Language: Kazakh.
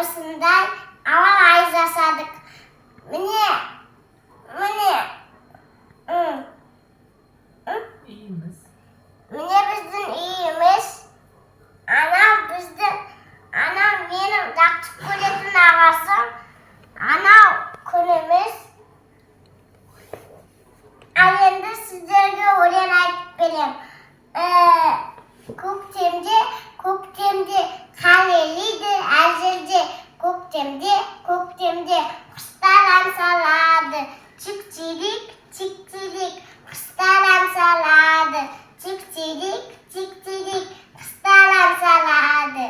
осындай ауа ай жасадық. Міне. Үйіміз. Міне біздің үйіміз. Анау менің жақсы көретін ағасым. Анау күніміз. Ал енді сіздерге өлең айтып берем. Көктемде қалелейді әр жерде. Көктемде құстар ән салады. Чик-чирик, құстар ән салады. Чик-чирик, құстар ән салады.